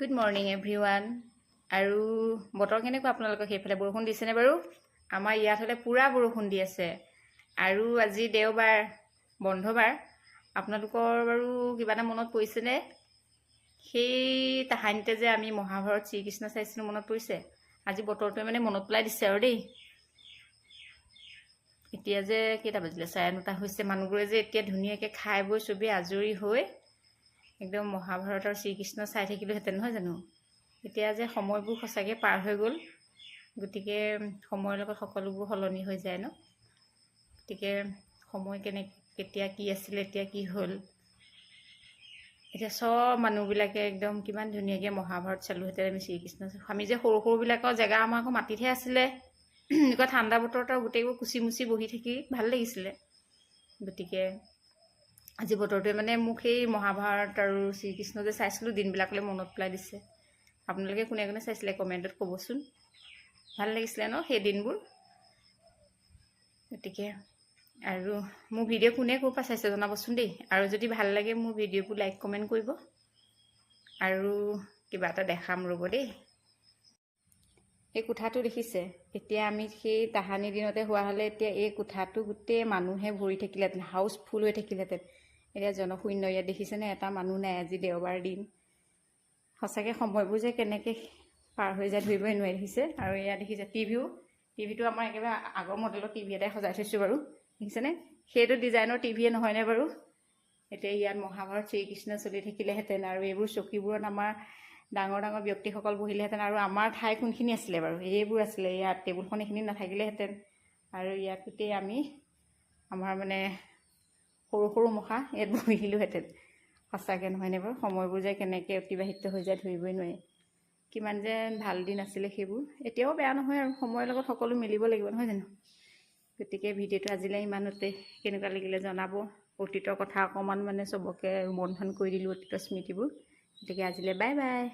Good morning everyone. আৰু বতৰ কেনেকুৱা আপোনালোকৰ সেইফালে? বৰষুণ দিছেনে বাৰু? আমাৰ ইয়াত হ'লে পূৰা বৰষুণ দি আছে। আৰু আজি দেওবাৰ, বন্ধবাৰ। আপোনালোকৰ বাৰু কিবা এটা মনত পৰিছেনে? সেই তাহানিতে যে আমি মহাভাৰত শ্ৰীকৃষ্ণ চাইছিলোঁ, মনত পৰিছে? আজি বতৰটোৱে মানে মনত পেলাই দিছে আৰু দেই। এতিয়া যে কেইটা বাজিলে? 9:30 হৈছে। মানুহবোৰে যে এতিয়া ধুনীয়াকৈ খাই বৈ চবেই আজৰি হৈ একদম মহাভাৰত আৰু শ্ৰীকৃষ্ণ চাই থাকিলোহেঁতেন, নহয় জানো? এতিয়া যে সময়বোৰ সঁচাকৈ পাৰ হৈ গ'ল। গতিকে সময়ৰ লগত সকলোবোৰ সলনি হৈ যায় ন। গতিকে সময় কেতিয়া কি আছিলে, এতিয়া কি হ'ল। এতিয়া চব মানুহবিলাকে একদম কিমান ধুনীয়াকৈ মহাভাৰত চালোহেঁতেন আমি শ্ৰীকৃষ্ণ। আমি যে সৰু সৰুবিলাকৰ জেগা আমাৰ আকৌ মাটিতহে আছিলে। এনেকুৱা ঠাণ্ডা বতৰত আৰু গোটেইবোৰ কুচি মুচি বহি থাকি ভাল লাগিছিলে। গতিকে আজি বতৰটোৱে মানে মোক সেই মহাভাৰত আৰু শ্ৰীকৃষ্ণ যে চাইছিলোঁ দিনবিলাকলৈ মনত পেলাই দিছে। আপোনালোকে কোনে কোনে চাইছিলে কমেণ্টত ক'বচোন। ভাল লাগিছিলে ন সেই দিনবোৰ। গতিকে আৰু মোৰ ভিডিঅ' কোনে ক'ৰ পৰা চাইছে জনাবচোন দেই। আৰু যদি ভাল লাগে মোৰ ভিডিঅ'বোৰ লাইক কমেণ্ট কৰিব। আৰু কিবা এটা দেখাম ৰ'ব দেই। এই কোঠাটো দেখিছে? এতিয়া আমি সেই তাহানি দিনতে হোৱা হ'লে এতিয়া এই কোঠাটো গোটেই মানুহে ভৰি থাকিলেহেঁতেন, হাউচফুল হৈ থাকিলেহেঁতেন। এতিয়া জনশূন্য। ইয়াত দেখিছেনে? এটা মানুহ নাই। আজি দেওবাৰ দিন। সঁচাকৈ সময়বোৰ যে কেনেকৈ পাৰ হৈ যায় ধৰিবই নোৱাৰি। দেখিছে? আৰু এয়া দেখিছে টিভিটো আমাৰ একেবাৰে আগৰ মডেলৰ টিভি এটাই সজাই থৈছোঁ বাৰু। দেখিছেনে? সেইটো ডিজাইনৰ টিভিয়ে নহয়নে বাৰু? এতিয়া ইয়াত মহাভাৰত শ্ৰীকৃষ্ণ চলি থাকিলেহেঁতেন আৰু এইবোৰ চকীবোৰত আমাৰ ডাঙৰ ডাঙৰ ব্যক্তিসকল বহিলেহেঁতেন। আৰু আমাৰ ঠাই কোনখিনি আছিলে বাৰু? এইবোৰ আছিলে। ইয়াত টেবুলখন এইখিনি নাথাকিলেহেঁতেন। আৰু ইয়াত গোটেই আমি আমাৰ মানে সৰু সৰু মহা ইয়াত বহিলোহেঁতেন। সঁচাকৈ নহয়নে বাৰু? সময়বোৰ যে কেনেকৈ অতিবাহিত হৈ যায় ধৰিবই নোৱাৰি। কিমান যে ভাল দিন আছিলে সেইবোৰ। এতিয়াও বেয়া নহয় আৰু সময়ৰ লগত সকলো মিলিব লাগিব, নহয় জানো? গতিকে ভিডিঅ'টো আজিলৈ ইমানতে। কেনেকুৱা লাগিলে জনাব। অতীতৰ কথা অকণমান মানে চবকে ৰোমন্থন কৰি দিলোঁ, অতীতৰ স্মৃতিবোৰ। গতিকে আজিলৈ বাই বাই।